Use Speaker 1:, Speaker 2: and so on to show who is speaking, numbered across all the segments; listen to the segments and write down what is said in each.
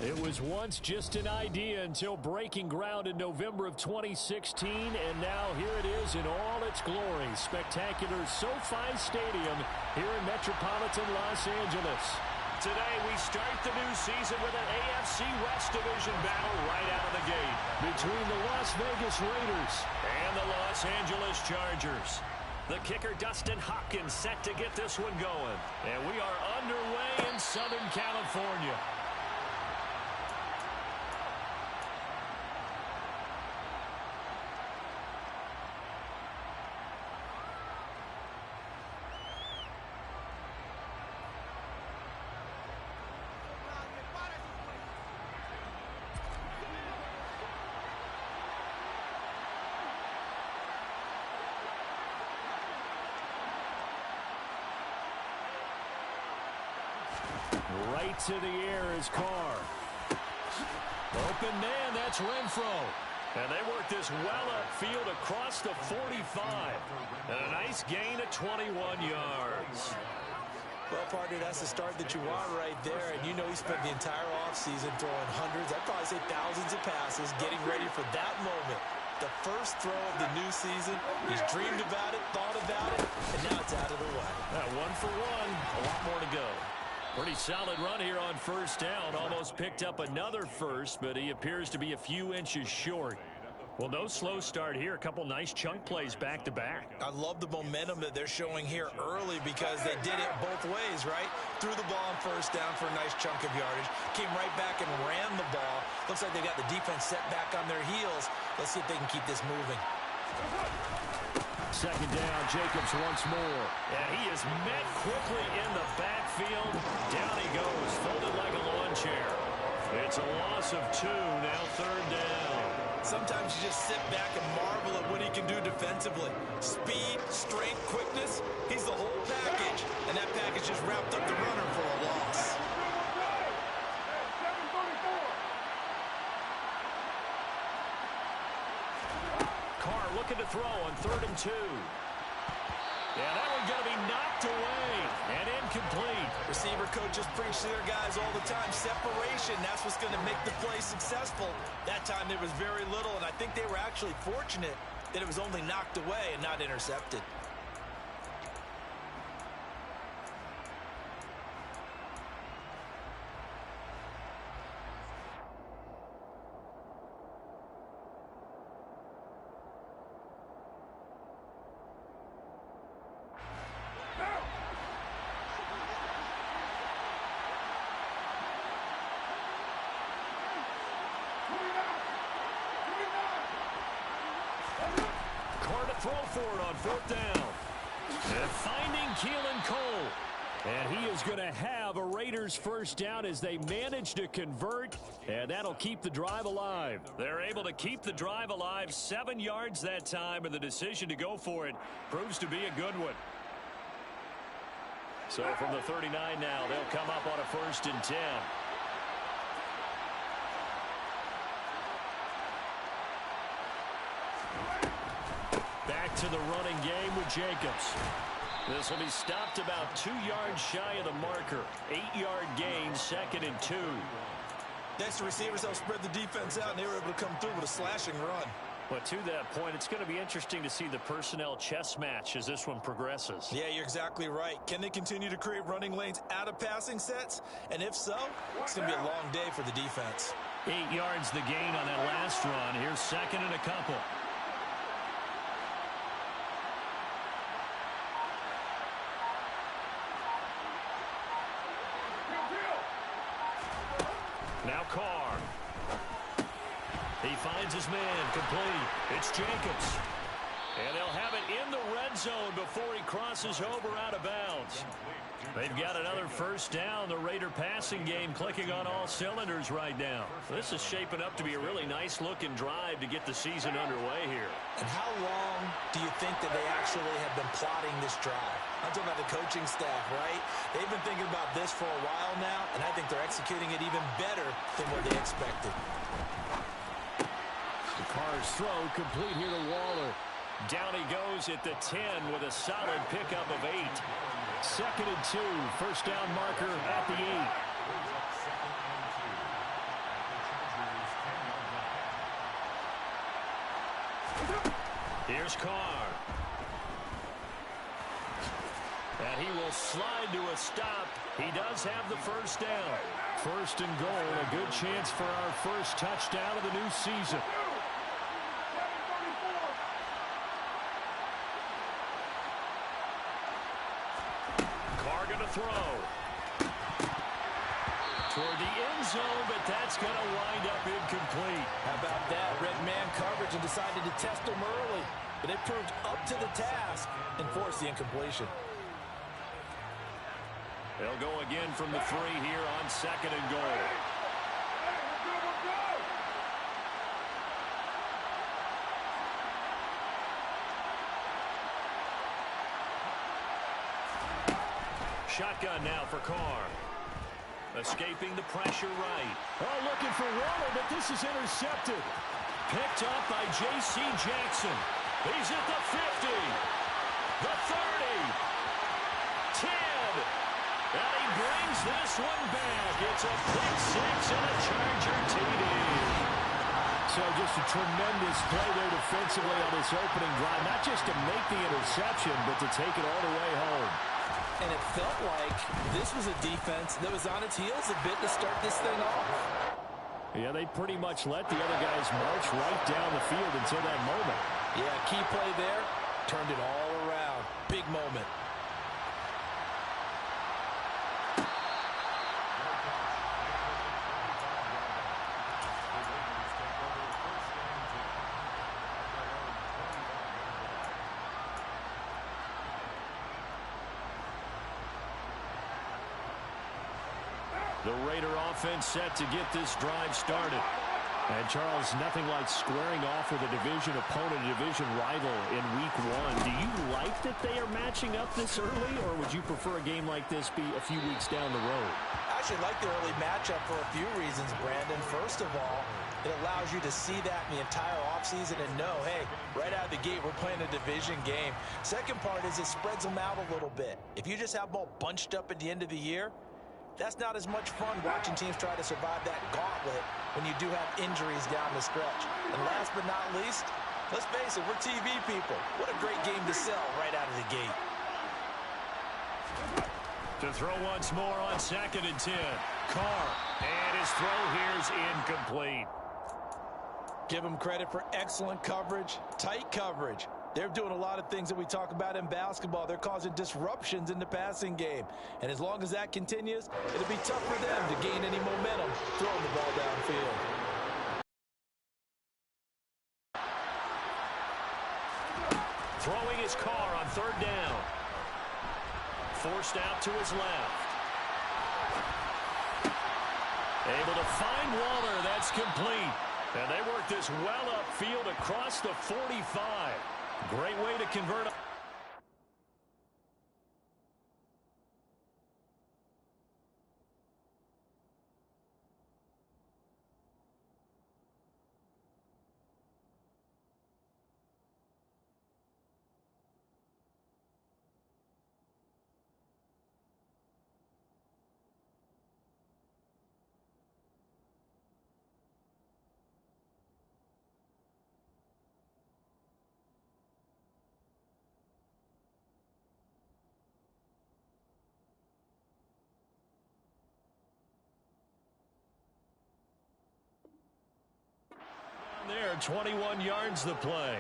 Speaker 1: It was once just an idea until breaking ground in November of 2016, and now here it is in all its glory. Spectacular SoFi Stadium here in metropolitan Los Angeles. Today we start the new season with an AFC West Division battle right out of the gate between the Las Vegas Raiders and the Los Angeles Chargers. The kicker Dustin Hopkins set to get this one going, and we are underway in Southern California. Right to the air is Carr. Open man, that's Renfro. And they work this well upfield across the 45. And a nice gain of 21 yards.
Speaker 2: Well, partner, that's the start that you want right there. And you know he spent the entire offseason throwing hundreds, I'd probably say thousands of passes, getting ready for that moment. The first throw of the new season. He's dreamed about it, thought about it, and now it's out of the way.
Speaker 1: 1 for 1, a lot more to go. Pretty solid run here on first down. Almost picked up another first, but he appears to be a few inches short. Well, no slow start here. A couple nice chunk plays back-to-back.
Speaker 2: I love the momentum that they're showing here early because they did it both ways, right? Threw the ball on first down for a nice chunk of yardage. Came right back and ran the ball. Looks like they got the defense set back on their heels. Let's see if they can keep this moving.
Speaker 1: Second down, Jacobs once more. And he is met quickly in the backfield. Down he goes, folded like a lawn chair. It's a loss of 2, now third down.
Speaker 2: Sometimes you just sit back and marvel at what he can do defensively. Speed, strength, quickness, he's the whole package. And that package just wrapped up the runner for a loss.
Speaker 1: Carr looking to throw on 3rd and 2. Yeah, that one going to be knocked away and incomplete.
Speaker 2: Receiver coaches preach to their guys all the time. Separation, that's what's going to make the play successful. That time there was very little, and I think they were actually fortunate that it was only knocked away and not intercepted.
Speaker 1: Throw for it on 4th down. And finding Keelan Cole. And he is going to have a Raiders first down as they manage to convert. And that'll keep the drive alive. They're able to keep the drive alive. 7 yards that time. And the decision to go for it proves to be a good one. So from the 39 now, they'll come up on a 1st and 10. Back to the running game with Jacobs. This will be stopped about 2 yards shy of the marker. 8-yard gain, 2nd and 2.
Speaker 2: Next to receivers, they'll spread the defense out, and they were able to come through with a slashing run.
Speaker 1: But to that point, it's going to be interesting to see the personnel chess match as this one progresses.
Speaker 2: Yeah, you're exactly right. Can they continue to create running lanes out of passing sets? And if so, it's going to be a long day for the defense.
Speaker 1: 8 yards the gain on that last run. Here's 2nd and a couple. Now Carr. He finds his man, complete. It's Jacobs. And they'll have it in the red zone before he crosses over out of bounds. They've got another first down. The Raider passing game clicking on all cylinders right now. This is shaping up to be a really nice-looking drive to get the season underway here.
Speaker 2: And how long do you think that they actually have been plotting this drive? I'm talking about the coaching staff, right? They've been thinking about this for a while now, and I think they're executing it even better than what they expected.
Speaker 1: The Carr's throw complete here to Waller. Down he goes at the 10 with a solid pickup of 8. 2nd and 2. First down marker at the 8. Here's Carr. And he will slide to a stop. He does have the first down. First and goal, a good chance for our first touchdown of the new season. Carr going to throw. Toward the end zone, but that's going to wind up incomplete.
Speaker 2: How about that? Red man coverage and decided to test him early. But it proved up to the task and forced the incompletion.
Speaker 1: They'll go again from the 3 here on second and goal. Shotgun now for Carr. Escaping the pressure right. Oh, looking for Waller, but this is intercepted. Picked up by J.C. Jackson. He's at the 50. The 30. 10. And he brings this one back. It's a pick six and a Charger TD. So just a tremendous play there defensively on this opening drive. Not just to make the interception, but to take it all the way home.
Speaker 2: And it felt like this was a defense that was on its heels a bit to start this thing off.
Speaker 1: Yeah, they pretty much let the other guys march right down the field until that moment.
Speaker 2: Yeah, key play there. Turned it all around. Big moment.
Speaker 1: The Raider offense set to get this drive started. And, Charles, nothing like squaring off with a division opponent, a division rival in Week 1. Do you like that they are matching up this early, or would you prefer a game like this be a few weeks down the road?
Speaker 2: I actually like the early matchup for a few reasons, Brandon. First of all, it allows you to see that in the entire offseason and know, hey, right out of the gate, we're playing a division game. Second part is it spreads them out a little bit. If you just have them all bunched up at the end of the year, that's not as much fun watching teams try to survive that gauntlet when you do have injuries down the stretch. And last but not least, let's face it, we're TV people. What a great game to sell right out of the gate.
Speaker 1: To throw once more on second and 10. Carr, and his throw here's incomplete.
Speaker 2: Give them credit for excellent coverage, tight coverage. They're doing a lot of things that we talk about in basketball. They're causing disruptions in the passing game. And as long as that continues, it'll be tough for them to gain any momentum throwing the ball downfield.
Speaker 1: Throwing his Carr on third down. Forced out to his left. Able to find Waller. That's complete. And they work this well upfield across the 45. Great way to convert. There, 21 yards the play.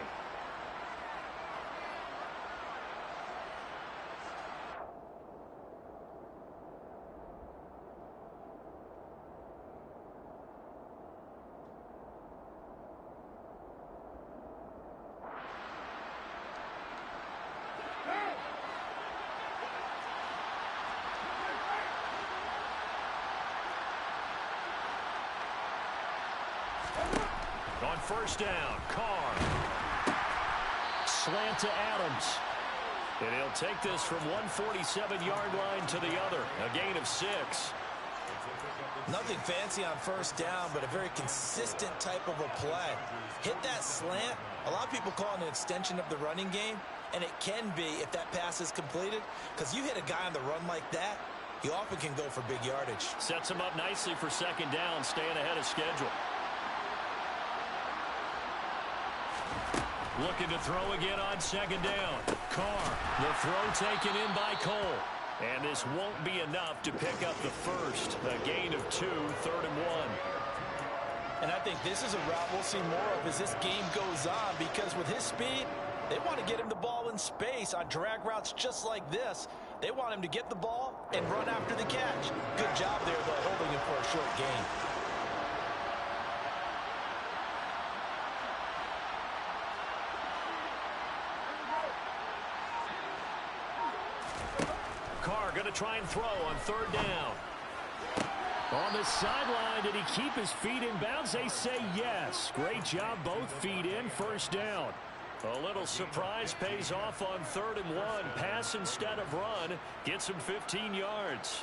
Speaker 1: On first down, Carr. Slant to Adams. And he'll take this from 147-yard line to the other. A gain of 6.
Speaker 2: Nothing fancy on first down, but a very consistent type of a play. Hit that slant. A lot of people call it an extension of the running game, and it can be if that pass is completed, because you hit a guy on the run like that, he often can go for big yardage.
Speaker 1: Sets him up nicely for second down, staying ahead of schedule. Looking to throw again on second down. Carr, the throw taken in by Cole. And this won't be enough to pick up the first. A gain of 2, 3rd and 1.
Speaker 2: And I think this is a route we'll see more of as this game goes on, because with his speed, they want to get him the ball in space on drag routes just like this. They want him to get the ball and run after the catch. Good job there, though, holding him for a short gain.
Speaker 1: Carr going to try and throw on 3rd down. On the sideline, did he keep his feet in bounds? They say yes. Great job, both feet in, 1st down. A little surprise pays off on 3rd and 1. Pass instead of run. Gets him 15 yards.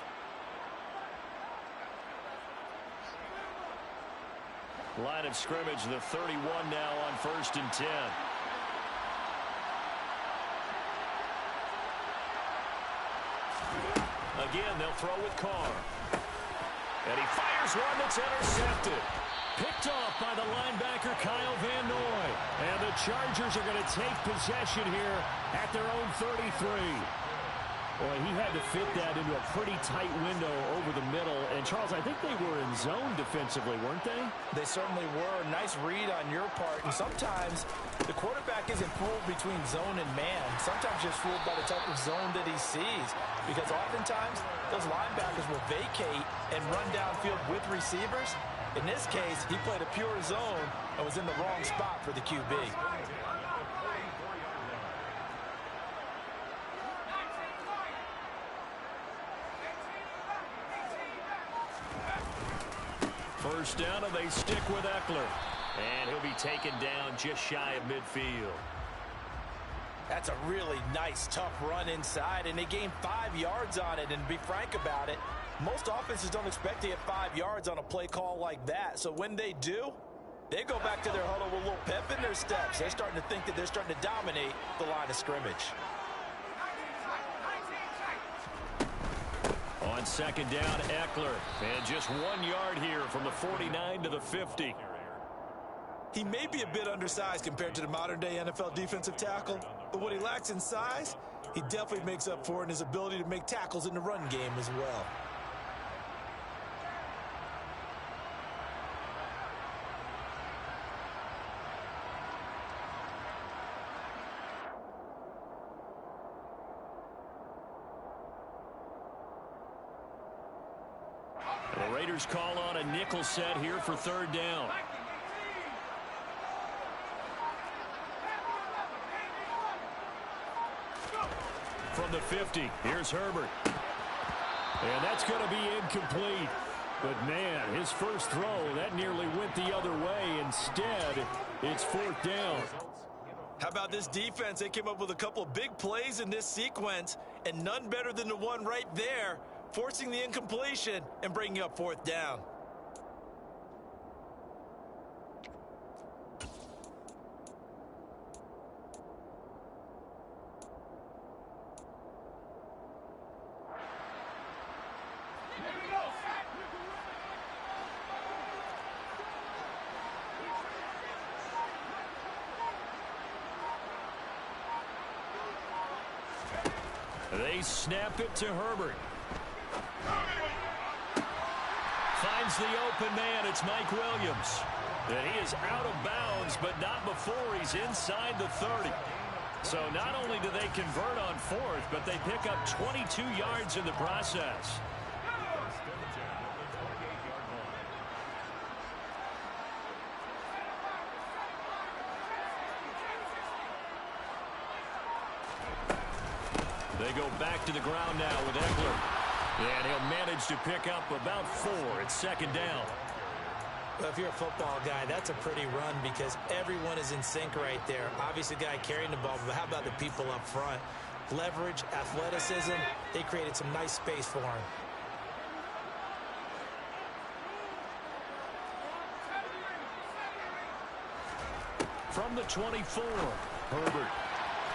Speaker 1: Line of scrimmage, the 31 now on 1st and 10. Again, they'll throw with Carr. And he fires one that's intercepted. Picked off by the linebacker, Kyle Van Noy. And the Chargers are going to take possession here at their own 33. Boy, he had to fit that into a pretty tight window over the middle. And, Charles, I think they were in zone defensively, weren't they?
Speaker 2: They certainly were. Nice read on your part. And sometimes the quarterback isn't fooled between zone and man. Sometimes just fooled by the type of zone that he sees. Because oftentimes, those linebackers will vacate and run downfield with receivers. In this case, he played a pure zone and was in the wrong spot for the QB.
Speaker 1: First down, and they stick with Eckler. And he'll be taken down just shy of midfield.
Speaker 2: That's a really nice, tough run inside, and they gained 5 yards on it. And to be frank about it, most offenses don't expect to get 5 yards on a play call like that. So when they do, they go back to their huddle with a little pep in their steps. They're starting to think that they're starting to dominate the line of scrimmage.
Speaker 1: On second down, Eckler. And just 1 yard here from the 49 to the 50.
Speaker 2: He may be a bit undersized compared to the modern-day NFL defensive tackle, but what he lacks in size, he definitely makes up for in his ability to make tackles in the run game as well.
Speaker 1: The Raiders call on a nickel set here for 3rd down. From the 50, here's Herbert. And that's going to be incomplete. But, man, his first throw, that nearly went the other way. Instead, it's 4th down.
Speaker 2: How about this defense? They came up with a couple of big plays in this sequence, and none better than the one right there, forcing the incompletion and bringing up 4th down.
Speaker 1: They snap it to Herbert. Finds the open man. It's Mike Williams. And he is out of bounds, but not before he's inside the 30. So not only do they convert on 4th, but they pick up 22 yards in the process. They go back to the ground now with Eckler. And he'll manage to pick up about 4 at 2nd down.
Speaker 2: Well, if you're a football guy, that's a pretty run because everyone is in sync right there. Obviously, the guy carrying the ball, but how about the people up front? Leverage, athleticism, they created some nice space for him.
Speaker 1: From the 24, Herbert.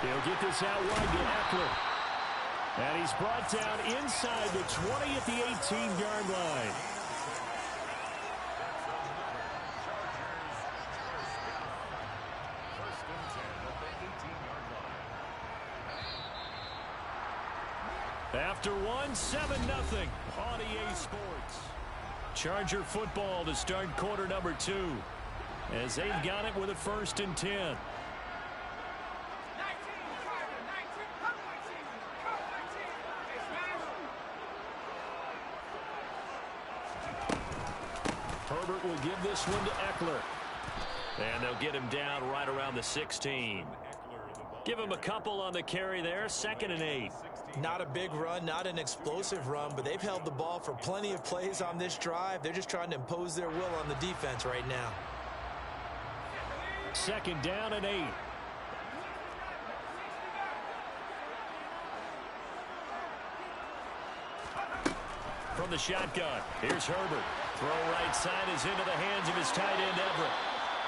Speaker 1: He'll get this out wide to Eckler. And he's brought down inside the 20 at the 18-yard line. After one, 7-0 on EA Sports. Charger football to start quarter number 2 as they've got it with a 1st and 10. Herbert will give this one to Eckler. And they'll get him down right around the 16. Give him a couple on the carry there, 2nd and 8.
Speaker 2: Not a big run, not an explosive run, but they've held the ball for plenty of plays on this drive. They're just trying to impose their will on the defense right now.
Speaker 1: 2nd down and 8. From the shotgun, here's Herbert. Throw right side is into the hands of his tight end, Everett.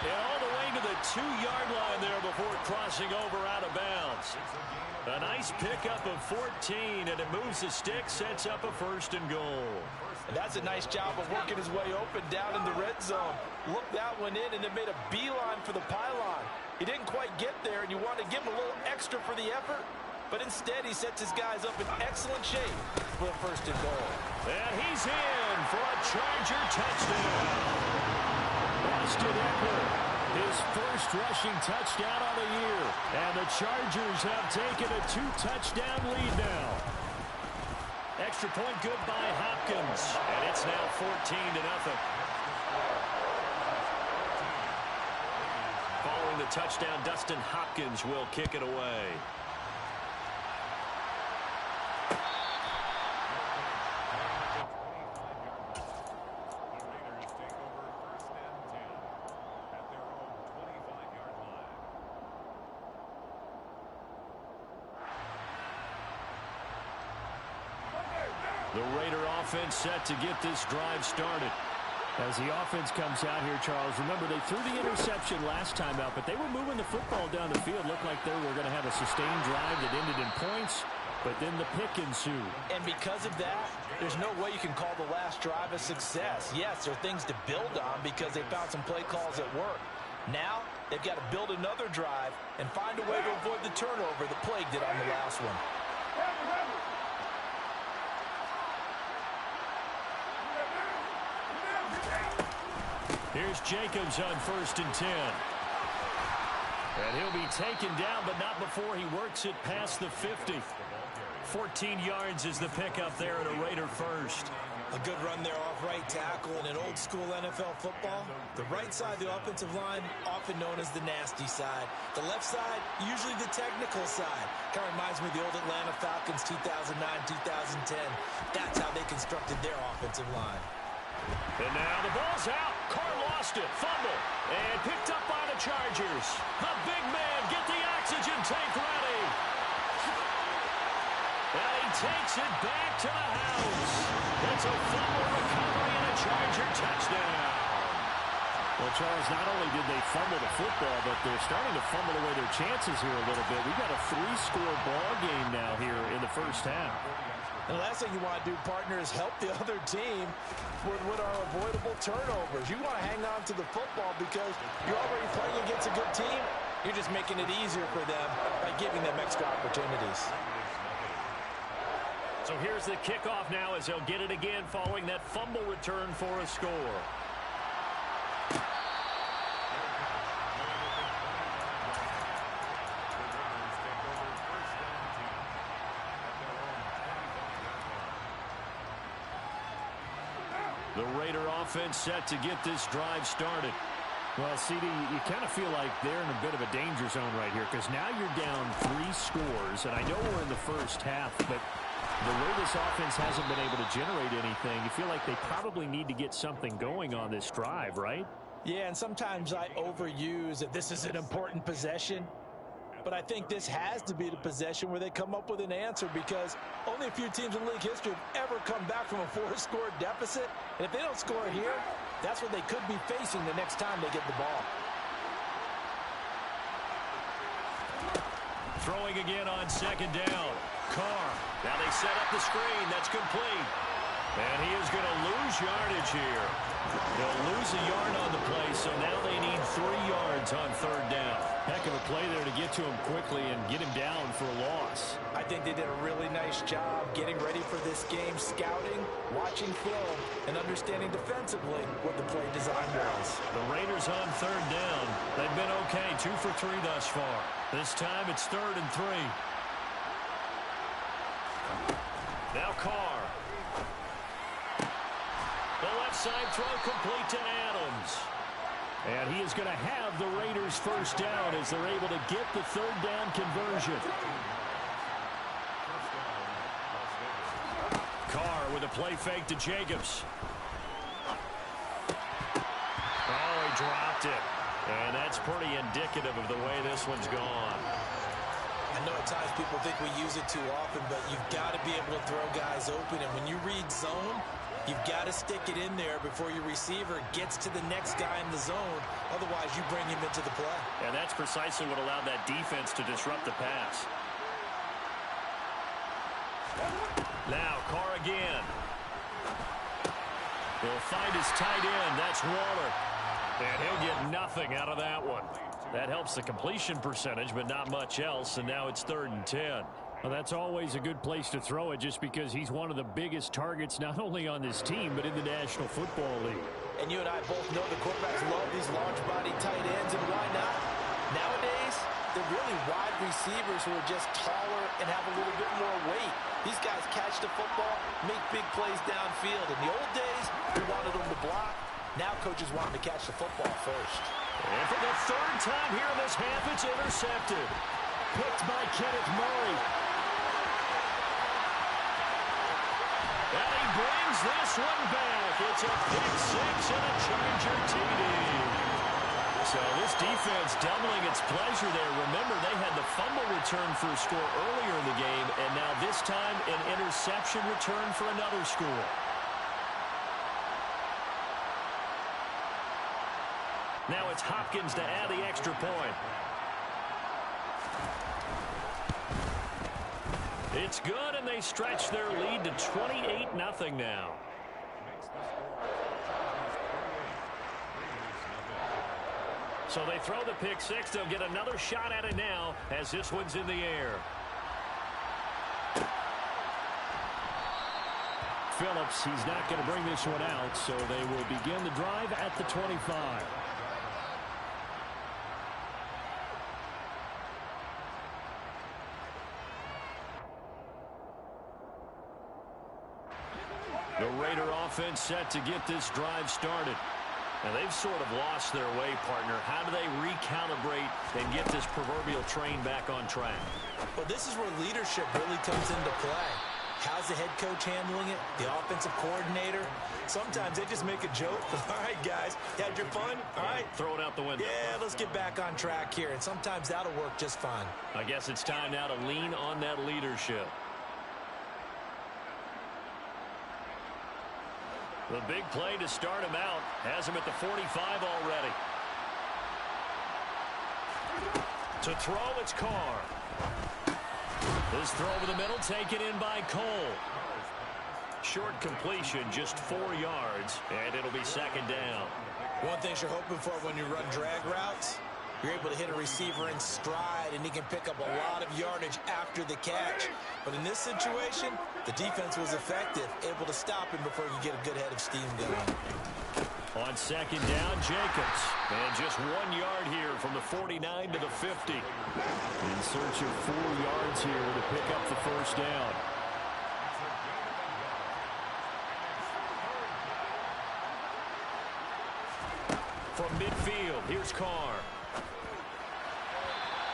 Speaker 1: And all the way to the 2-yard line there before crossing over out of bounds. A nice pickup of 14, and it moves the stick, sets up a 1st and goal.
Speaker 2: And that's a nice job of working his way open down in the red zone. Looked that one in, and it made a beeline for the pylon. He didn't quite get there, and you want to give him a little extra for the effort. But instead, he sets his guys up in excellent shape for a 1st and goal.
Speaker 1: And he's in for a Charger touchdown. Austin Eckler, his 1st rushing touchdown on the year. And the Chargers have taken a 2-touchdown lead now. Extra point good by Hopkins. And it's now 14-0. Following the touchdown, Dustin Hopkins will kick it away. The Raider offense set to get this drive started. As the offense comes out here, Charles, remember they threw the interception last time out, but they were moving the football down the field. Looked like they were going to have a sustained drive that ended in points, but then the pick ensued.
Speaker 2: And because of that, there's no way you can call the last drive a success. Yes, there are things to build on because they found some play calls that work. Now, they've got to build another drive and find a way to avoid the turnover that plagued it on the last one.
Speaker 1: Here's Jacobs on 1st and 10. And he'll be taken down, but not before he works it past the 50. 14 yards is the pickup there at a Raider 1st.
Speaker 2: A good run there off right tackle in an old-school NFL football. The right side of the offensive line, often known as the nasty side. The left side, usually the technical side. Kind of reminds me of the old Atlanta Falcons 2009-2010. That's how they constructed their offensive line.
Speaker 1: And now the ball's out. Carr lost it. Fumble. And picked up by the Chargers. The big man, get the oxygen tank ready. And he takes it back to the house. It's a fumble recovery and a Charger touchdown. Well, Charles, not only did they fumble the football, but they're starting to fumble away their chances here a little bit. We've got a 3-score ball game now here in the first half.
Speaker 2: And the last thing you want to do, partner, is help the other team with what are avoidable turnovers. You want to hang on to the football because you're already playing against a good team. You're just making it easier for them by giving them extra opportunities.
Speaker 1: So here's the kickoff now as they'll get it again following that fumble return for a score. The Raider offense set to get this drive started. Well, CD, you kind of feel like they're in a bit of a danger zone right here because now you're down 3 scores, and I know we're in the first half, but the way this offense hasn't been able to generate anything, you feel like they probably need to get something going on this drive, right?
Speaker 2: Yeah, and sometimes I overuse that this is an important possession. But I think this has to be the possession where they come up with an answer because only a few teams in league history have ever come back from a 4-score deficit. And if they don't score here, that's what they could be facing the next time they get the ball.
Speaker 1: Throwing again on 2nd down. Carr. Now they set up the screen. That's complete. And he is going to lose yardage here. They'll lose a yard on the play, so now they need 3 yards on 3rd down. Heck of a play there to get get to him quickly and get him down for a loss.
Speaker 2: I think they did a really nice job getting ready for this game, scouting, watching film, and understanding defensively what the play design was.
Speaker 1: The Raiders on third down. They've been okay, 2 for 3 thus far. This time it's 3rd and 3. Now Carr. The left side throw complete to Adams. And he is going to have the Raiders first down as they're able to get the 3rd down conversion. Carr with a play fake to Jacobs. Oh, he dropped it. And that's pretty indicative of the way this one's gone.
Speaker 2: I know at times people think we use it too often, but you've got to be able to throw guys open. And when you read zone, you've got to stick it in there before your receiver gets to the next guy in the zone. Otherwise, you bring him into the play.
Speaker 1: And that's precisely what allowed that defense to disrupt the pass. Now, Carr again. He'll find his tight end. That's Waller. And he'll get nothing out of that one. That helps the completion percentage, but not much else. And now it's 3rd and 10. Well, that's always a good place to throw it just because he's one of the biggest targets not only on this team but in the National Football League.
Speaker 2: And you and I both know the quarterbacks love these large-body tight ends, and why not? Nowadays, they're really wide receivers who are just taller and have a little bit more weight. These guys catch the football, make big plays downfield. In the old days, we wanted them to block. Now coaches want them to catch the football first.
Speaker 1: And for the 3rd time here in this half, it's intercepted. Picked by Kenneth Murray. And he brings this one back. It's a pick 6 and a Charger TD. So this defense doubling its pleasure there. Remember, they had the fumble return for a score earlier in the game, and now this time an interception return for another score. Now it's Hopkins to add the extra point. It's good, and they stretch their lead to 28-0 now. So they throw the pick 6. They'll get another shot at it now as this one's in the air. Phillips, he's not going to bring this one out, so they will begin the drive at the 25. The Raider offense set to get this drive started. And they've sort of lost their way, partner. How do they recalibrate and get this proverbial train back on track?
Speaker 2: Well, this is where leadership really comes into play. How's the head coach handling it? The offensive coordinator? Sometimes they just make a joke. All right, guys, you had your fun? All right.
Speaker 1: Throw it out the window.
Speaker 2: Yeah, let's get back on track here. And sometimes that'll work just fine.
Speaker 1: I guess it's time now to lean on that leadership. The big play to start him out has him at the 45 already. To throw, it's Carr. His throw over the middle taken in by Cole. Short completion, just 4 yards, and it'll be 2nd down.
Speaker 2: One thing you're hoping for when you run drag routes, you're able to hit a receiver in stride, and he can pick up a lot of yardage after the catch. But in this situation, the defense was effective, able to stop him before he could get a good head of steam going.
Speaker 1: On 2nd down, Jacobs. And just 1 yard here from the 49 to the 50. In search of 4 yards here to pick up the first down. From midfield, here's Carr.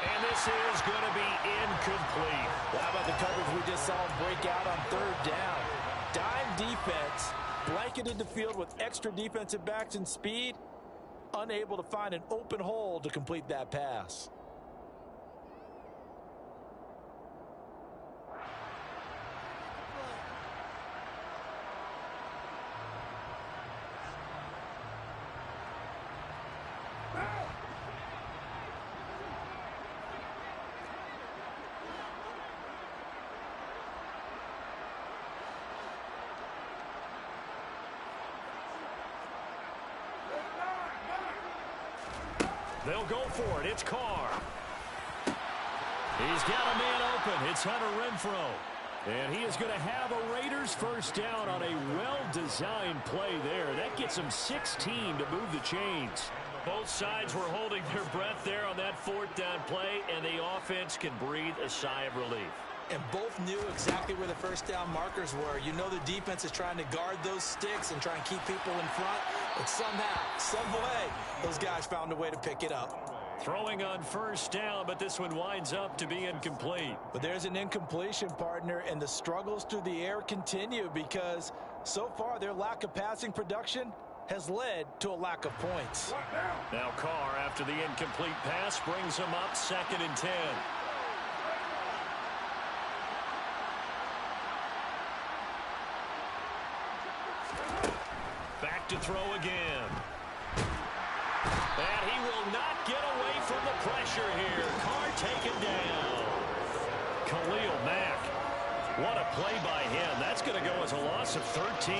Speaker 1: And this is going to be incomplete.
Speaker 2: How about the coverage we just saw him break out on 3rd down? Dime defense, blanketed the field with extra defensive backs and speed, unable to find an open hole to complete that pass.
Speaker 1: They'll go for it. It's Carr. He's got a man open. It's Hunter Renfrow. And he is going to have a Raiders first down on a well-designed play there. That gets him 16 to move the chains. Both sides were holding their breath there on that fourth down play, and the offense can breathe a sigh of relief.
Speaker 2: And both knew exactly where the first down markers were. You know the defense is trying to guard those sticks and try and keep people in front. But somehow, some way, those guys found a way to pick it up.
Speaker 1: Throwing on first down, but this one winds up to be incomplete.
Speaker 2: But there's an incompletion, partner, and the struggles through the air continue because so far their lack of passing production has led to a lack of points.
Speaker 1: Now Carr, after the incomplete pass, brings them up 2nd and 10. Back to throw again. And he will not get away from the pressure here. Carr taken down. Khalil Mack. What a play by him. That's going to go as a loss of 13.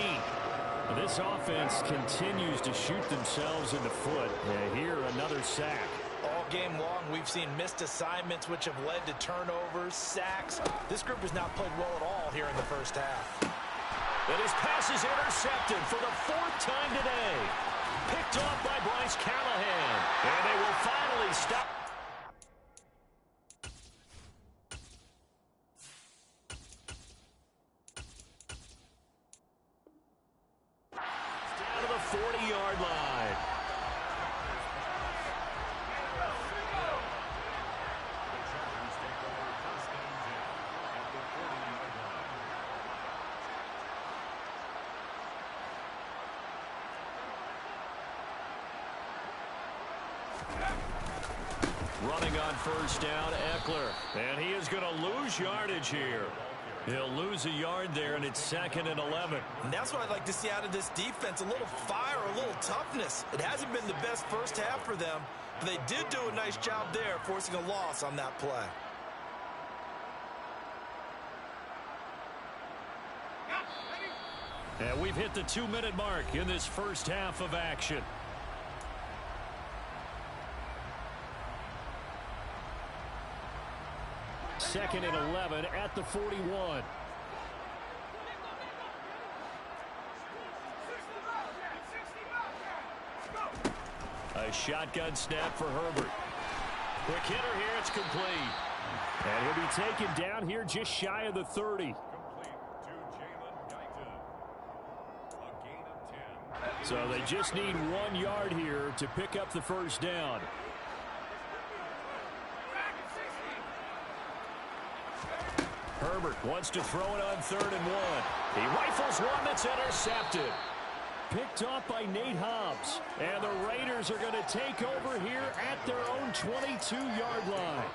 Speaker 1: This offense continues to shoot themselves in the foot. And here, another sack.
Speaker 2: All game long, we've seen missed assignments, which have led to turnovers, sacks. This group has not played well at all here in the first half.
Speaker 1: And his pass is intercepted for the 4th time today. Picked off by Bryce Callahan. And they will finally stop. Down to the 40-yard line. Running on first down, Eckler. And he is going to lose yardage here. He'll lose a yard there, and it's 2nd and 11.
Speaker 2: And that's what I'd like to see out of this defense, a little fire, a little toughness. It hasn't been the best first half for them, but they did do a nice job there, forcing a loss on that play.
Speaker 1: And we've hit the 2-minute mark in this first half of action. Second and 11 at the 41. A shotgun snap for Herbert. Quick hitter here, it's complete. And he'll be taken down here just shy of the 30. So they just need 1 yard here to pick up the first down. Herbert wants to throw it on 3rd and 1. He rifles one that's intercepted. Picked off by Nate Hobbs. And the Raiders are going to take over here at their own 22-yard line.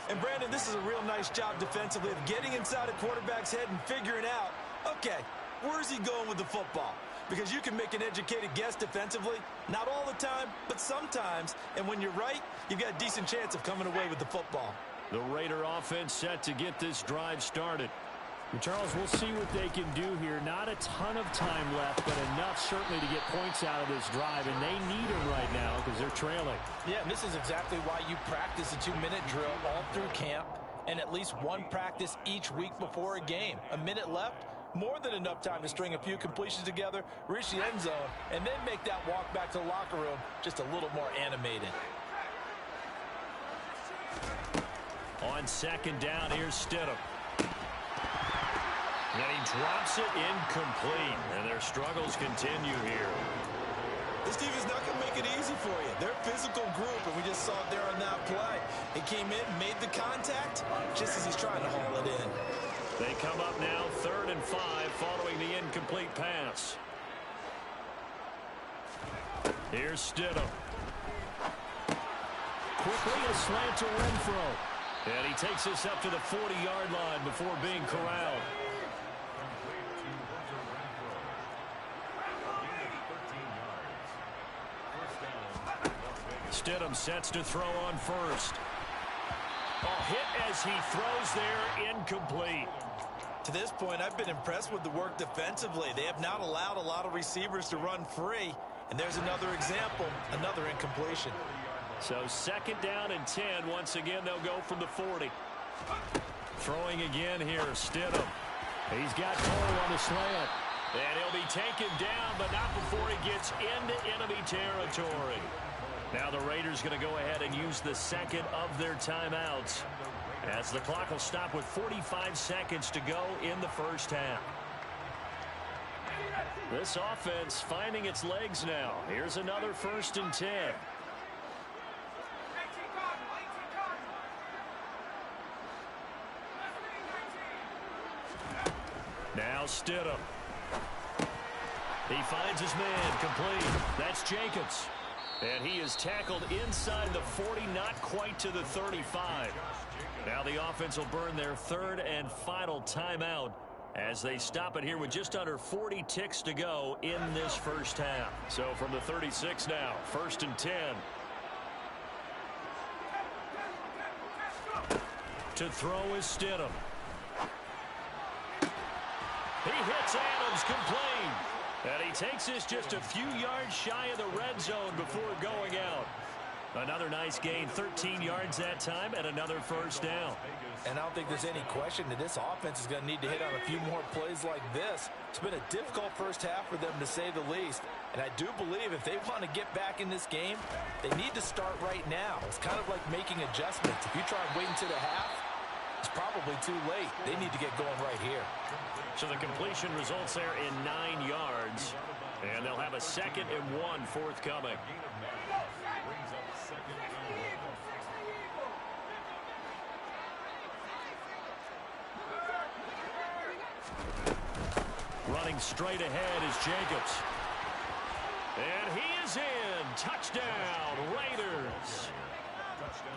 Speaker 2: And Brandon, this is a real nice job defensively of getting inside a quarterback's head and figuring out, okay, where's he going with the football? Because you can make an educated guess defensively. Not all the time, but sometimes. And when you're right, you've got a decent chance of coming away with the football.
Speaker 1: The Raider offense set to get this drive started. And Charles, we'll see what they can do here. Not a ton of time left, but enough certainly to get points out of this drive. And they need them right now because they're trailing.
Speaker 2: Yeah, and this is exactly why you practice a 2-minute drill all through camp and at least one practice each week before a game. A minute left, more than enough time to string a few completions together, reach the end zone, and then make that walk back to the locker room just a little more animated.
Speaker 1: On 2nd down, here's Stidham. And he drops it incomplete. And their struggles continue here.
Speaker 2: This team is not going to make it easy for you. They're a physical group, and we just saw it there on that play. He came in, made the contact, just as he's trying to haul it in.
Speaker 1: They come up now 3rd and 5 following the incomplete pass. Here's Stidham. Quickly a slant to Renfrow. And he takes us up to the 40-yard line before being corralled. Stidham sets to throw on first. A hit as he throws there, incomplete.
Speaker 2: To this point, I've been impressed with the work defensively. They have not allowed a lot of receivers to run free. And there's another example, another incompletion.
Speaker 1: So 2nd down and 10. Once again, they'll go from the 40. Throwing again here, Stidham. He's got Cole on the slant. And he'll be taken down, but not before he gets into enemy territory. Now the Raiders going to go ahead and use the second of their timeouts, as the clock will stop with 45 seconds to go in the first half. This offense finding its legs now. Here's another 1st and 10. Now Stidham. He finds his man, complete. That's Jacobs. And he is tackled inside the 40, not quite to the 35. Now the offense will burn their 3rd and final timeout as they stop it here with just under 40 ticks to go in this first half. So from the 36 now, 1st and 10. To throw is Stidham. He hits Adams, complete. And he takes this just a few yards shy of the red zone before going out. Another nice gain, 13 yards that time, and another 1st down.
Speaker 2: And I don't think there's any question that this offense is going to need to hit on a few more plays like this. It's been a difficult first half for them, to say the least. And I do believe if they want to get back in this game, they need to start right now. It's kind of like making adjustments. If you try and wait until the half, it's probably too late. They need to get going right here.
Speaker 1: So the completion results there in 9 yards. And they'll have a 2nd and 1 forthcoming. Running straight ahead is Jacobs. And he is in. Touchdown, Raiders.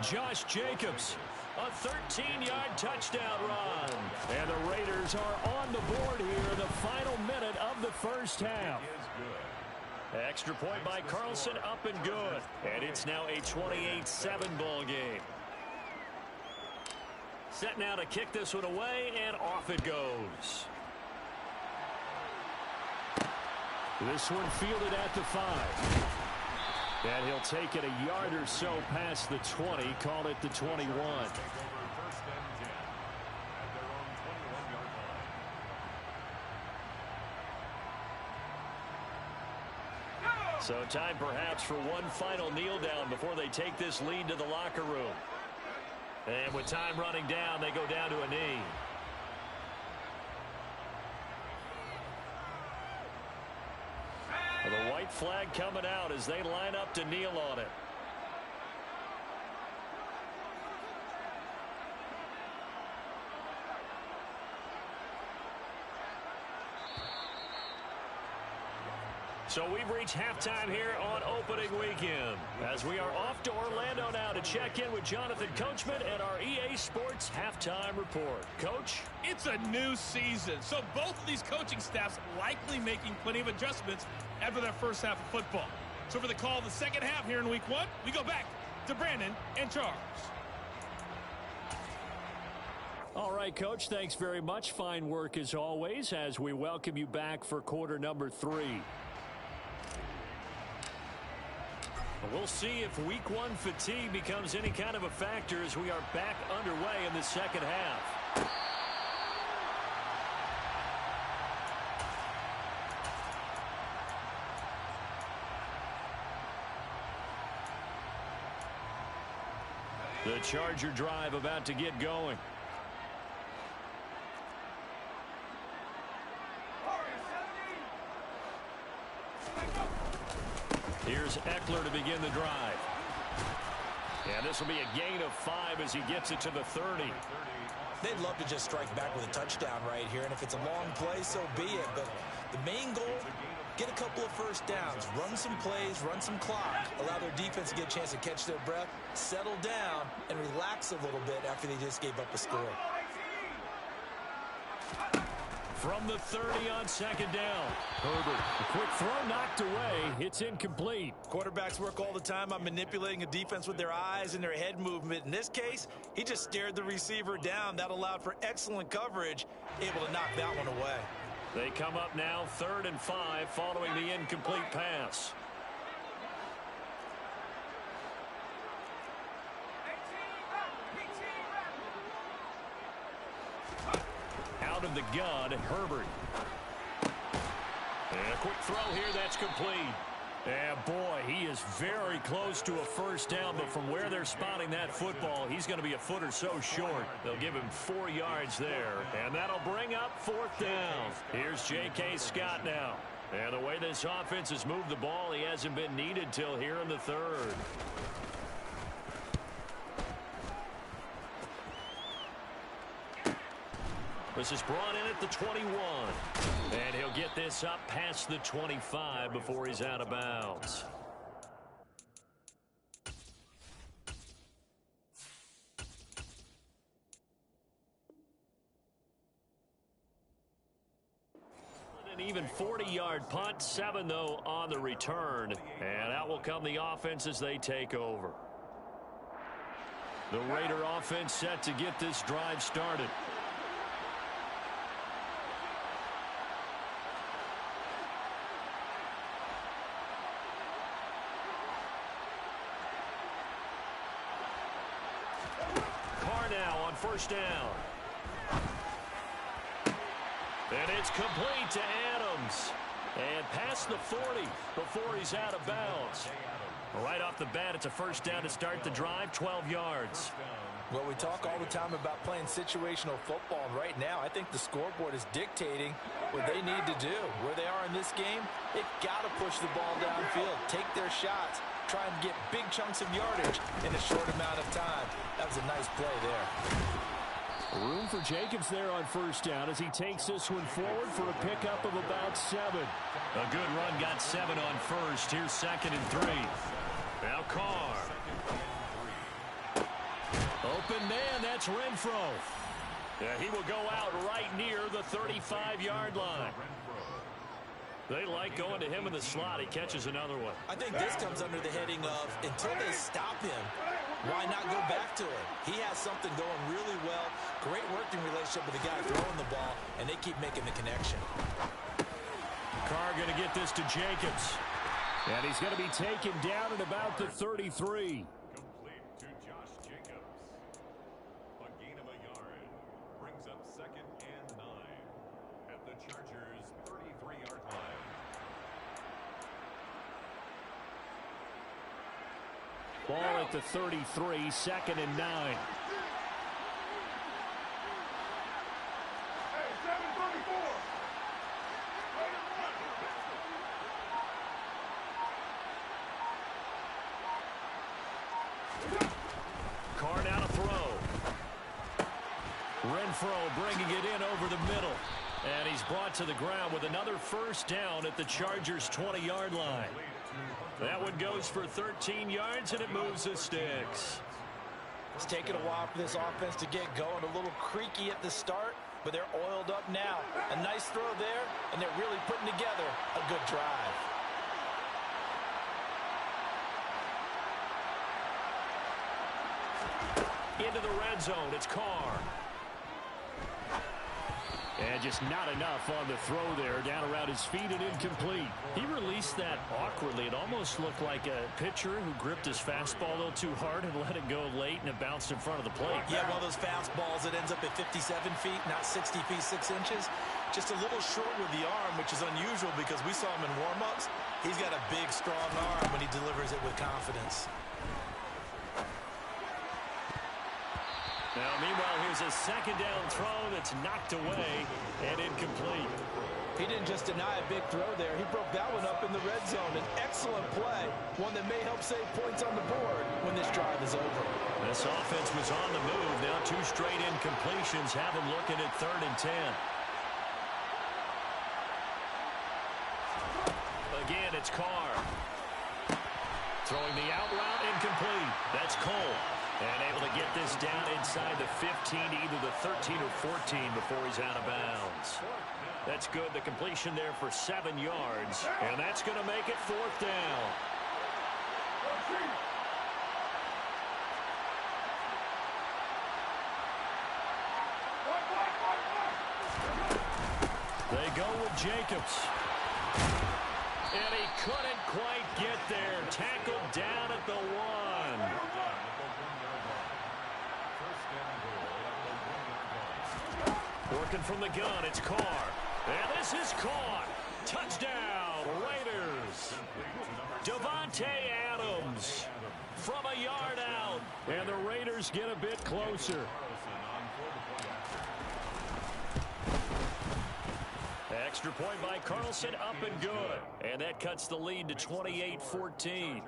Speaker 1: Josh Jacobs. A 13-yard touchdown run. And the Raiders are on the board here in the final minute of the first half. Extra point by Carlson, up and good. And it's now a 28-7 ball game. Set now to kick this one away, and off it goes. This one fielded at the 5. And he'll take it a yard or so past the 20, call it the 21. So time perhaps for one final kneel down before they take this lead to the locker room. And with time running down, they go down to a knee. The white flag coming out as they line up to kneel on it. So we've reached halftime here on opening weekend, as we are off to Orlando now to check in with Jonathan Coachman and our EA Sports halftime report. Coach?
Speaker 3: It's a new season, so both of these coaching staffs likely making plenty of adjustments after their first half of football. So for the call of the second half here in week 1, we go back to Brandon and Charles.
Speaker 1: All right, Coach, thanks very much. Fine work as always as we welcome you back for quarter number 3. We'll see if week 1 fatigue becomes any kind of a factor as we are back underway in the second half. The Charger drive about to get going. Here's Eckler to begin the drive. And this will be a gain of 5 as he gets it to the 30.
Speaker 2: They'd love to just strike back with a touchdown right here, and if it's a long play, so be it. But the main goal, get a couple of first downs, run some plays, run some clock, allow their defense to get a chance to catch their breath, settle down, and relax a little bit after they just gave up a score.
Speaker 1: From the 30 on second down. Herbert, a quick throw knocked away. It's incomplete.
Speaker 2: Quarterbacks work all the time on manipulating a defense with their eyes and their head movement. In this case, he just stared the receiver down. That allowed for excellent coverage, able to knock that one away.
Speaker 1: They come up now 3rd and 5 following the incomplete pass. out of the gun, Herbert. And a quick throw here that's complete. And boy, he is very close to a first down, but from where they're spotting that football, he's going to be a foot or so short. They'll give him 4 yards there, and that'll bring up 4th down. Here's J.K. Scott now. And the way this offense has moved the ball, he hasn't been needed till here in the 3rd. This is brought in at the 21. And he'll get this up past the 25 before he's out of bounds. An even 40-yard punt, 7 though on the return. And out will come the offense as they take over. The Raider offense set to get this drive started. First down. And it's complete to Adams. And past the 40 before he's out of bounds. Right off the bat, it's a first down to start the drive, 12 yards.
Speaker 2: Well, we talk all the time about playing situational football, and right now I think the scoreboard is dictating what they need to do. Where they are in this game, they've got to push the ball downfield, take their shots, try and get big chunks of yardage in a short amount of time. That was a nice play there.
Speaker 1: Room for Jacobs there on first down as he takes this one forward for a pickup of about 7. A good run got 7 on first. Here's 2nd and 3. Now Carr. Open man, that's Renfro. Yeah, he will go out right near the 35-yard line. They like going to him in the slot. He catches another one.
Speaker 2: I think this comes under the heading of until they stop him, why not go back to him? He has something going really well. Great working relationship with the guy throwing the ball, and they keep making the connection.
Speaker 1: Carr going to get this to Jacobs. And he's going to be taken down at about the 33. Ball at the 33, 2nd and 9. Carr now to throw. Renfro bringing it in over the middle. And he's brought to the ground with another first down at the Chargers' 20-yard line. That one goes for 13 yards, and it moves the sticks.
Speaker 2: It's taken a while for this offense to get going. A little creaky at the start, but they're oiled up now. A nice throw there, and they're really putting together a good drive.
Speaker 1: Into the red zone, it's Carr. And just not enough on the throw there, down around his feet and incomplete. He released that awkwardly. It almost looked like a pitcher who gripped his fastball a little too hard and let it go late, and it bounced in front of the plate.
Speaker 2: Yeah, one of those fastballs that ends up at 57 feet, not 60 feet, 6 inches. Just a little short with the arm, which is unusual because we saw him in warm-ups. He's got a big, strong arm when he delivers it with confidence.
Speaker 1: Now, meanwhile, here's a 2nd down throw that's knocked away and incomplete.
Speaker 2: He didn't just deny a big throw there. He broke that one up in the red zone. An excellent play, one that may help save points on the board when this drive is over.
Speaker 1: This offense was on the move. Now 2 straight incompletions have them looking at 3rd and 10. Again, it's Carr. Throwing the out route, incomplete. That's Cole. And able to get this down inside the 15, either the 13 or 14 before he's out of bounds. That's good. The completion there for 7 yards. And that's going to make it 4th down. They go with Jacobs. And he couldn't quite get there. Tackled down at the 1. Working from the gun, it's Carr. And this is caught. Touchdown, Raiders. Davante Adams from a yard out. And the Raiders get a bit closer. Extra point by Carlson, up and good. And that cuts the lead to 28-14.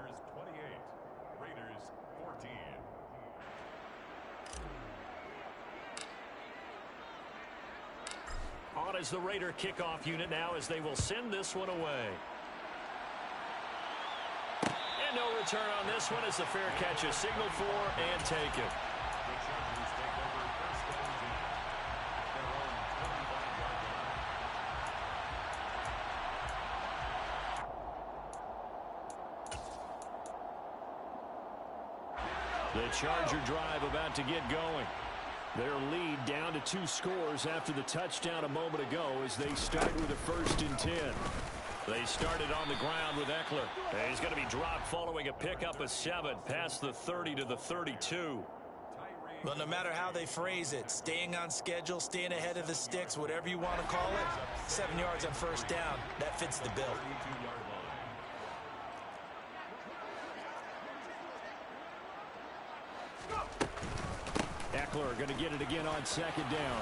Speaker 1: On as the Raider kickoff unit now as they will send this one away. And no return on this one as the fair catch is signaled for and taken. The Charger drive about to get going. Their lead down to 2 scores after the touchdown a moment ago as they start with a 1st and 10. They started on the ground with Eckler. And he's going to be dropped following a pickup of 7 past the 30 to the 32.
Speaker 2: Well, no matter how they phrase it, staying on schedule, staying ahead of the sticks, whatever you want to call it, 7 yards on 1st down, that fits the bill.
Speaker 1: Eckler going to get it again on 2nd down.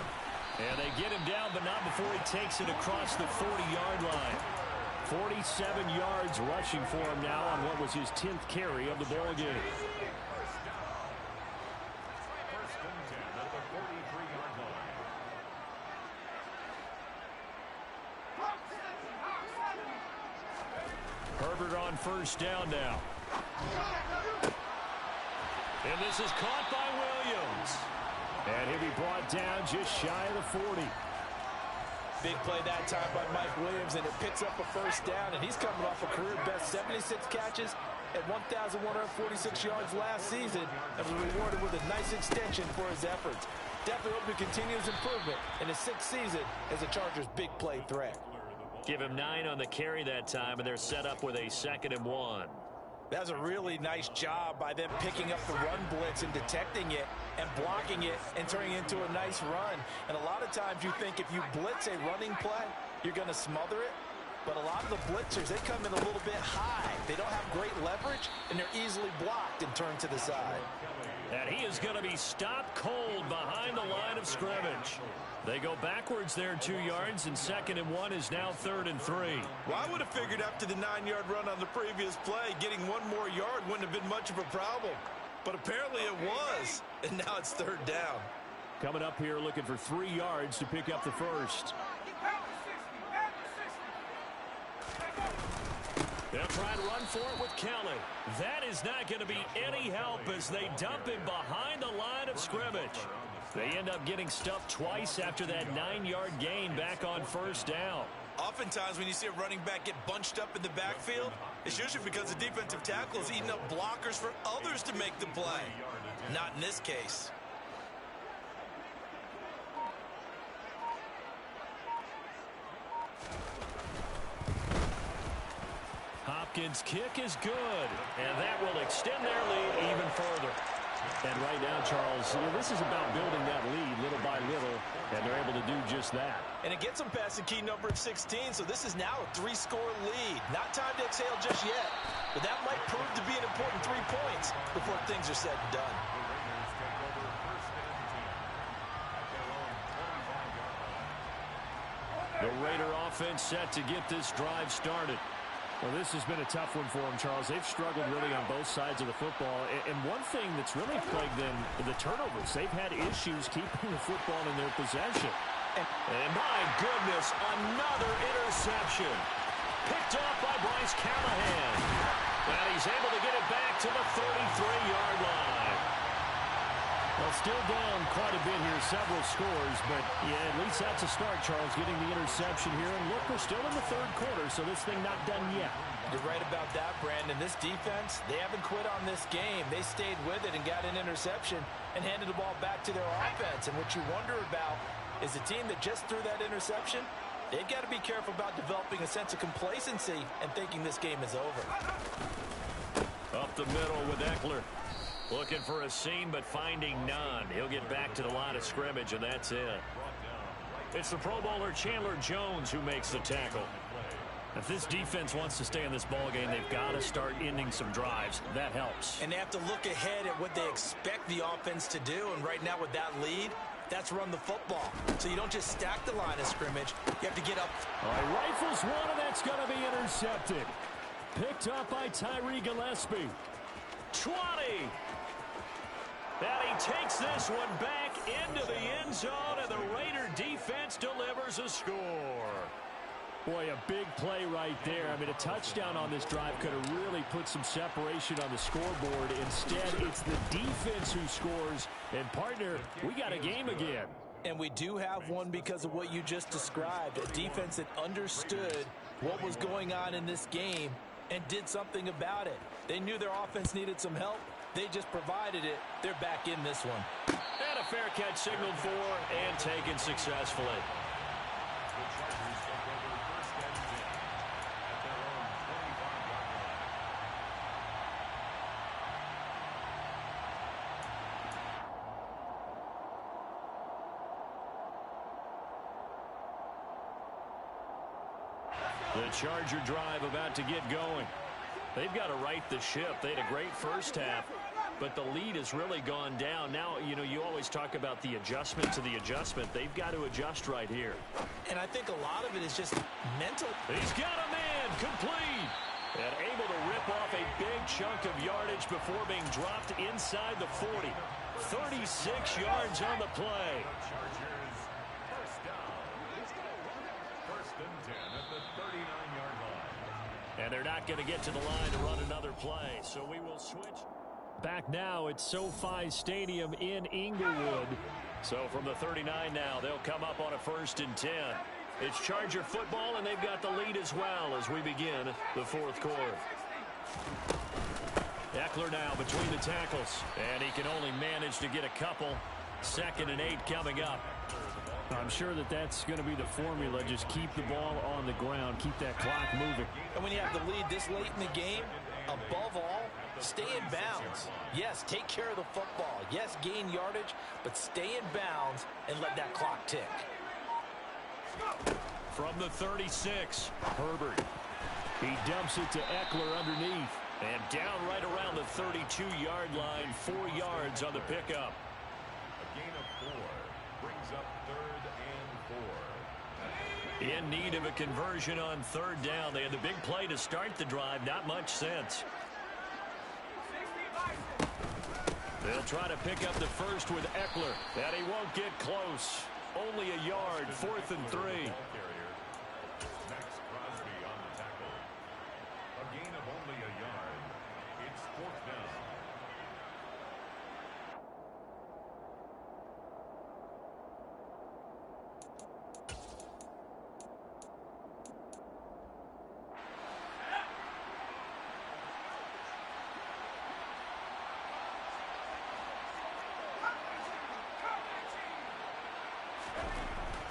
Speaker 1: And they get him down, but not before he takes it across the 40-yard line. 47 yards rushing for him now on what was his 10th carry of the ball game. Herbert on 1st down now. And this is caught by Williams. And he'll be brought down just shy of the 40.
Speaker 2: Big play that time by Mike Williams, and it picks up a 1st down, and he's coming off a career-best 76 catches at 1,146 yards last season and was rewarded with a nice extension for his efforts. Definitely hope to continue his improvement in his 6th season as a Chargers' big play threat.
Speaker 1: Give him 9 on the carry that time, and they're set up with a 2nd and 1.
Speaker 2: That was a really nice job by them picking up the run blitz and detecting it and blocking it and turning it into a nice run. And a lot of times you think if you blitz a running play, you're going to smother it. But a lot of the blitzers, they come in a little bit high. They don't have great leverage, and they're easily blocked and turned to the side.
Speaker 1: And he is going to be stopped cold behind the line of scrimmage. They go backwards there 2 yards, and 2nd and 1 is now 3rd and 3.
Speaker 2: Well, I would have figured after the 9-yard run on the previous play, getting 1 more yard wouldn't have been much of a problem. But apparently it was, and now it's 3rd down.
Speaker 1: Coming up here looking for 3 yards to pick up the 1st. They'll try and run for it with Kelly. That is not going to be any help as they dump him behind the line of scrimmage. They end up getting stuffed twice after that 9-yard gain back on 1st down.
Speaker 2: Oftentimes when you see a running back get bunched up in the backfield, it's usually because the defensive tackle is eating up blockers for others to make the play. Not in this case.
Speaker 1: Hopkins' kick is good, and that will extend their lead even further. And right now, Charles, this is about building that lead little by little, and they're able to do just that.
Speaker 2: And it gets them past the key number of 16, so this is now a 3-score lead. Not time to exhale just yet, but that might prove to be an important 3 points before things are said and done.
Speaker 1: The Raider offense set to get this drive started. Well, this has been a tough one for them, Charles. They've struggled really on both sides of the football. And one thing that's really plagued them, the turnovers. They've had issues keeping the football in their possession. And my goodness, another interception. Picked off by Bryce Callahan. And he's able to get it back to the 33-yard line. Well, still down quite a bit here, several scores, but yeah, at least that's a start, Charles, getting the interception here. And look, we're still in the 3rd quarter, so this thing not done yet.
Speaker 2: You're right about that, Brandon. This defense, they haven't quit on this game. They stayed with it and got an interception and handed the ball back to their offense. And what you wonder about is the team that just threw that interception, they've got to be careful about developing a sense of complacency and thinking this game is over.
Speaker 1: Up the middle with Eckler. Looking for a seam, but finding none. He'll get back to the line of scrimmage, and that's it. It's the Pro Bowler Chandler Jones who makes the tackle. If this defense wants to stay in this ballgame, they've got to start ending some drives. That helps.
Speaker 2: And they have to look ahead at what they expect the offense to do. And right now with that lead, that's run the football. So you don't just stack the line of scrimmage. You have to get up.
Speaker 1: All right, rifles one, and that's going to be intercepted. Picked up by Tyree Gillespie. 20. And he takes this one back into the end zone, and the Raider defense delivers a score. Boy, a big play right there. I mean, a touchdown on this drive could have really put some separation on the scoreboard. Instead, it's the defense who scores. And, partner, we got a game again.
Speaker 2: And we do have one because of what you just described. A defense that understood what was going on in this game and did something about it. They knew their offense needed some help. They just provided it. They're back in this one.
Speaker 1: And a fair catch signaled for and taken successfully. The Charger drive about to get going. They've got to right the ship. They had a great first half, but the lead has really gone down. Now, you know, you always talk about the adjustment to the adjustment. They've got to adjust right here.
Speaker 2: And I think a lot of it is just mental.
Speaker 1: He's got a man complete. And able to rip off a big chunk of yardage before being dropped inside the 40. 36 yards on the play. And they're not going to get to the line to run another play, so we will switch. Back now at SoFi Stadium in Inglewood. So from the 39 now, they'll come up on a 1st and 10. It's Charger football, and they've got the lead as well as we begin the 4th quarter. Eckler now between the tackles, and he can only manage to get a couple. 2nd and 8 coming up. I'm sure that that's going to be the formula. Just keep the ball on the ground. Keep that clock moving.
Speaker 2: And when you have the lead this late in the game, above all, stay in bounds. Yes, take care of the football. Yes, gain yardage, but stay in bounds and let that clock tick.
Speaker 1: From the 36, Herbert. He dumps it to Eckler underneath. And down right around the 32-yard line. 4 yards on the pickup.
Speaker 4: A gain of 4 brings up 3rd and 4.
Speaker 1: In need of a conversion on 3rd down. They had the big play to start the drive. Not much sense. They'll try to pick up the first with Eckler. And he won't get close. Only a yard. 4th and 3.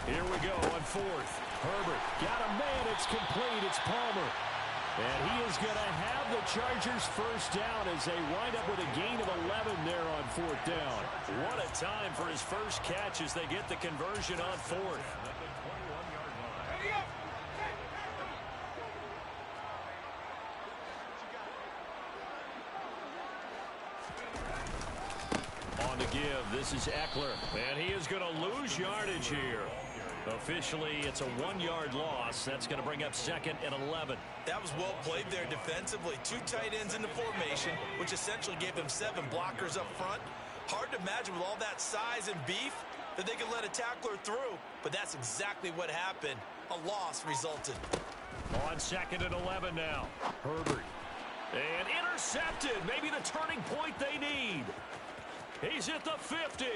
Speaker 1: Here we go on 4th. Herbert got a man. It's complete. It's Palmer. And he is going to have the Chargers first down as they wind up with a gain of 11 there on 4th down. What a time for his first catch as they get the conversion on 4th. On the give, this is Eckler. And he is going to lose yardage here. Officially, it's a 1-yard loss. That's going to bring up 2nd and 11.
Speaker 2: That was well played there defensively. 2 tight ends in the formation, which essentially gave them 7 blockers up front. Hard to imagine with all that size and beef that they could let a tackler through. But that's exactly what happened. A loss resulted.
Speaker 1: On 2nd and 11 now. Herbert. And intercepted. Maybe the turning point they need. He's at the 50.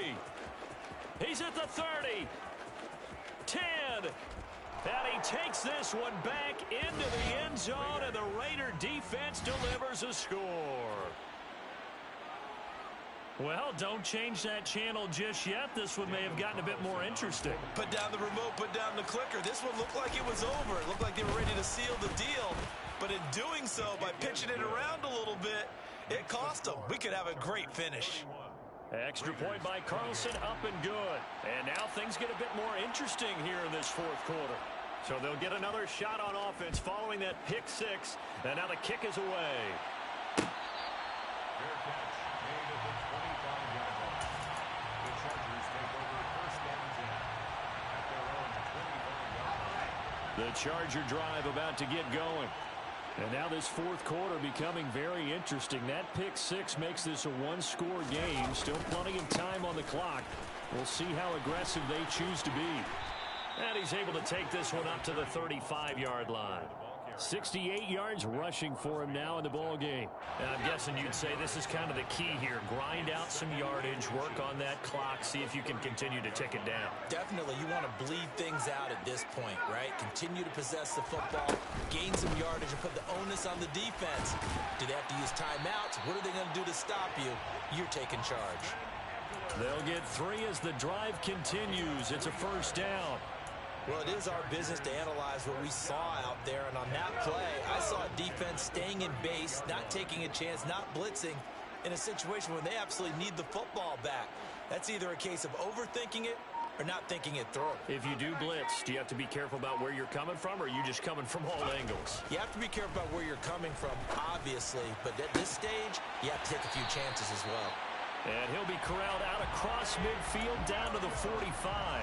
Speaker 1: He's at the 30. 10. And he takes this one back into the end zone, and the Raider defense delivers a score. Well, don't change that channel just yet. This one may have gotten a bit more interesting.
Speaker 2: Put down the remote, put down the clicker. This one looked like it was over. It looked like they were ready to seal the deal. But in doing so, by pitching it around a little bit, it cost them. We could have a great finish.
Speaker 1: Extra point by Carlson, up and good. And now things get a bit more interesting here in this fourth quarter. So they'll get another shot on offense following that pick six. And now the kick is away.
Speaker 4: Fair catch made at the 25-yard line. The Chargers take over first and 10 at their own 25-yard line.
Speaker 1: The Charger drive about to get going. And now this fourth quarter becoming very interesting. That pick six makes this a one-score game. Still plenty of time on the clock. We'll see how aggressive they choose to be. And he's able to take this one up to the 35-yard line. 68 yards rushing for him now in the ball game. And I'm guessing you'd say this is kind of the key here. Grind out some yardage, work on that clock, see if you can continue to tick it down.
Speaker 2: Definitely, you want to bleed things out at this point, right? Continue to possess the football, gain some yardage, and put the onus on the defense. Do they have to use timeouts? What are they going to do to stop you? You're taking charge.
Speaker 1: They'll get 3 as the drive continues. It's a first down.
Speaker 2: Well, it is our business to analyze what we saw out there, and on that play, I saw a defense staying in base, not taking a chance, not blitzing, in a situation where they absolutely need the football back. That's either a case of overthinking it or not thinking it through.
Speaker 1: If you do blitz, do you have to be careful about where you're coming from, or are you just coming from all angles?
Speaker 2: You have to be careful about where you're coming from, obviously, but at this stage, you have to take a few chances as well.
Speaker 1: And he'll be corralled out across midfield down to the 45.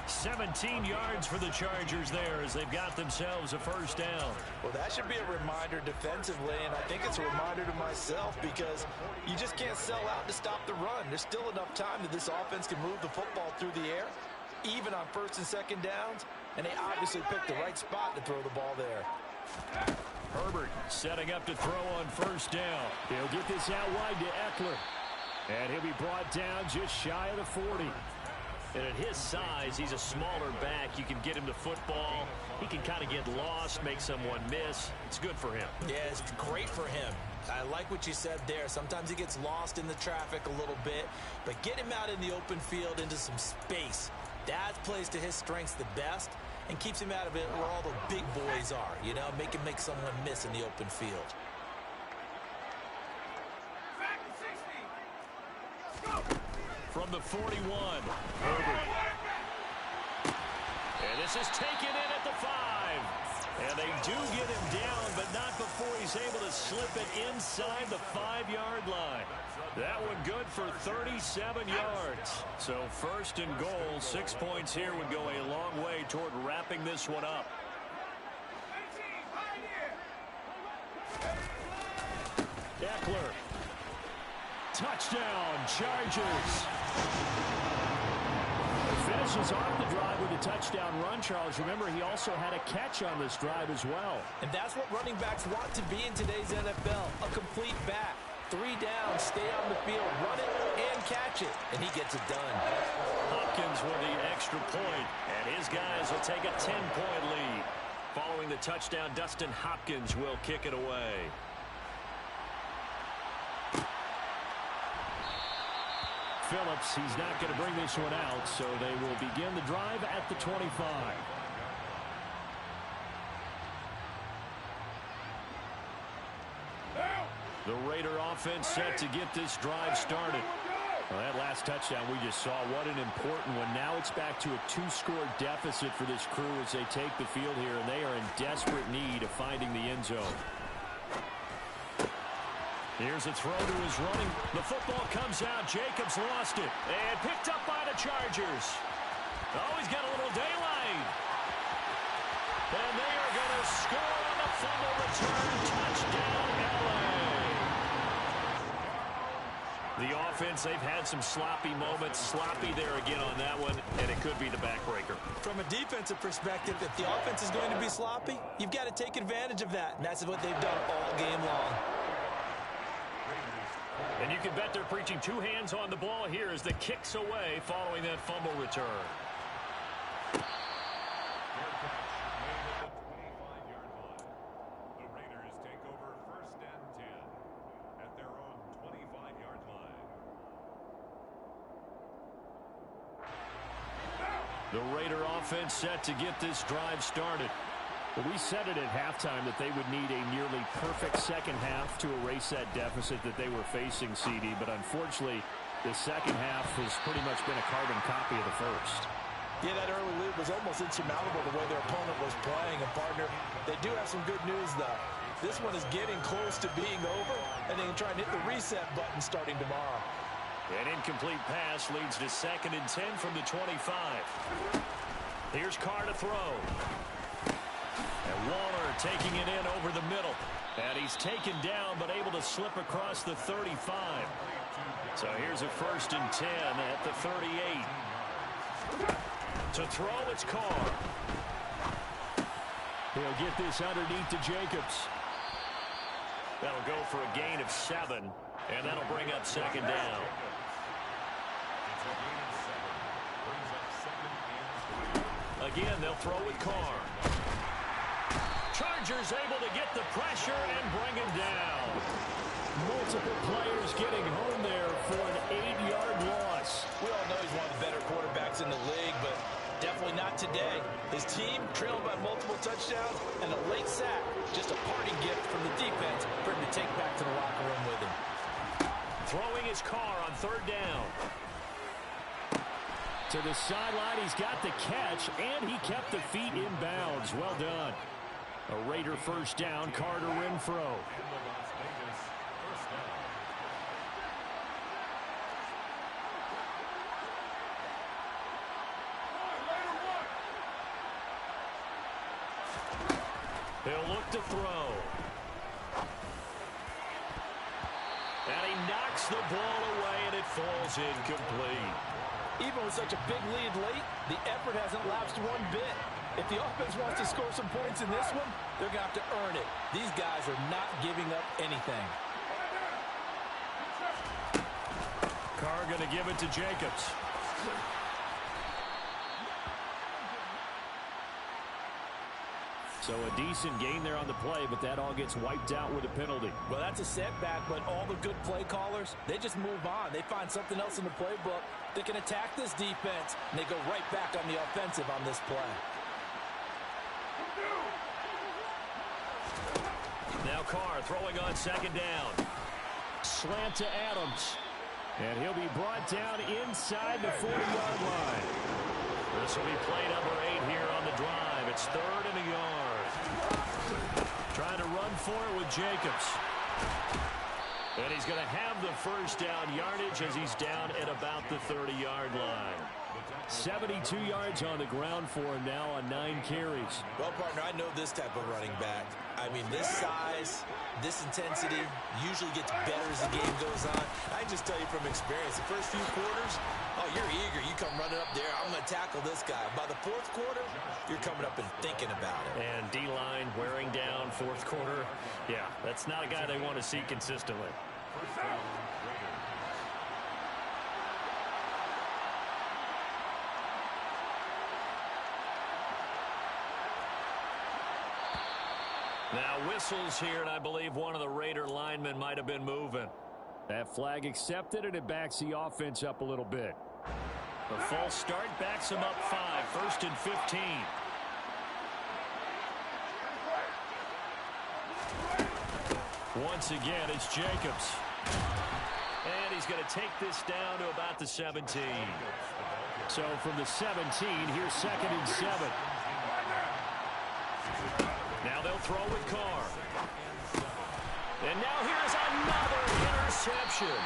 Speaker 1: 17 yards for the Chargers there as they've got themselves a first down.
Speaker 2: Well, that should be a reminder defensively, and I think it's a reminder to myself because you just can't sell out to stop the run. There's still enough time that this offense can move the football through the air, even on first and second downs, and they obviously picked the right spot to throw the ball there.
Speaker 1: Herbert setting up to throw on first down. He'll get this out wide to Eckler. And he'll be brought down just shy of the 40. And at his size, he's a smaller back. You can get him to football. He can kind of get lost, make someone miss. It's good for him.
Speaker 2: Yeah, it's great for him. I like what you said there. Sometimes he gets lost in the traffic a little bit, but get him out in the open field into some space. That plays to his strengths the best and keeps him out of it where all the big boys are, you know, make him make someone miss in the open field.
Speaker 1: From the 41, Herbert. And this is taken in at the 5. And they do get him down, but not before he's able to slip it inside the 5-yard line. That one good for 37 yards. So first and goal, 6 points here would go a long way toward wrapping this one up. Eckler. Touchdown, Chargers. Finishes off the drive with a touchdown run, Charles. Remember, he also had a catch on this drive as well.
Speaker 2: And that's what running backs want to be in today's NFL, a complete back. 3 down, stay on the field, run it, and catch it. And he gets it done.
Speaker 1: Hopkins with the extra point, and his guys will take a 10-point lead. Following the touchdown, Dustin Hopkins will kick it away. Phillips, he's not going to bring this one out, so they will begin the drive at the 25. The Raider offense set to get this drive started. Well, that last touchdown we just saw, what an important one. Now it's back to a 2-score deficit for this crew as they take the field here, and they are in desperate need of finding the end zone. Here's a throw to his running. The football comes out. Jacobs lost it. And picked up by the Chargers. Oh, he's got a little daylight. And they are going to score on the fumble return. Touchdown, LA. The offense, they've had some sloppy moments. Sloppy there again on that one, and it could be the backbreaker.
Speaker 2: From a defensive perspective, if the offense is going to be sloppy, you've got to take advantage of that. And that's what they've done all game long.
Speaker 1: And you can bet they're preaching 2 hands on the ball here as the kick's away following that fumble return.
Speaker 4: Fair catch made at the 25-yard line. The Raiders take over first and 10 at their own 25-yard line.
Speaker 1: The Raider offense set to get this drive started. Well, we said it at halftime that they would need a nearly perfect second half to erase that deficit that they were facing, CD. But unfortunately, The second half has pretty much been a carbon copy of the first.
Speaker 2: Yeah, that early lead was almost insurmountable the way their opponent was playing. And, partner, they do have some good news, though. This one is getting close to being over, and they can try and hit the reset button starting tomorrow.
Speaker 1: An incomplete pass leads to 2nd and 10 from the 25. Here's Carr to throw. And Waller taking it in over the middle. And he's taken down, but able to slip across the 35. So here's a 1st and 10 at the 38. To throw, it's Carr. He'll get this underneath to Jacobs. That'll go for a gain of 7, and that'll bring up 2nd down. Again, they'll throw with Carr. Chargers able to get the pressure and bring him down. Multiple players getting home there for an 8-yard loss.
Speaker 2: We all know he's one of the better quarterbacks in the league, but definitely not today. His team trailed by multiple touchdowns and a late sack. Just a parting gift from the defense for him to take back to the locker room with him.
Speaker 1: Throwing his Carr on 3rd down. To the sideline, he's got the catch, and he kept the feet in bounds. Well done. A Raider 1st down, Carter Renfro. He'll look to throw. And he knocks the ball away, and it falls incomplete.
Speaker 2: Even with such a big lead late, the effort hasn't lapsed one bit. If the offense wants to score some points in this one, they're going to have to earn it. These guys are not giving up anything.
Speaker 1: Carr going to give it to Jacobs. So a decent gain there on the play, but that all gets wiped out with a penalty.
Speaker 2: Well, that's a setback, but all the good play callers, they just move on. They find something else in the playbook. They can attack this defense, and they go right back on the offensive on this play.
Speaker 1: Now Carr throwing on 2nd down. Slant to Adams. And he'll be brought down inside the 40-yard line. This will be play number 8 here on the drive. It's 3rd and a yard. Trying to run for it with Jacobs. And he's going to have the 1st down yardage as he's down at about the 30-yard line. 72 yards on the ground for him now on 9 carries.
Speaker 2: Well, partner, I know this type of running back. I mean, this size, this intensity usually gets better as the game goes on. I can just tell you from experience, the first few quarters, oh, you're eager. You come running up there, I'm going to tackle this guy. By the 4th quarter, you're coming up and thinking about it.
Speaker 1: And D-line wearing down 4th quarter. Yeah, that's not a guy they want to see consistently. Now whistles here, and I believe one of the Raider linemen might have been moving. That flag accepted, and it backs the offense up a little bit. The false start backs them up 5, 1st and 15. Once again, it's Jacobs. And he's going to take this down to about the 17. So from the 17, here's 2nd and 7. Now they'll throw with Carr. And now here's another interception.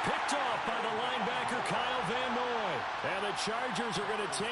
Speaker 1: Picked off by the linebacker, Kyle Van Noy. And the Chargers are going to take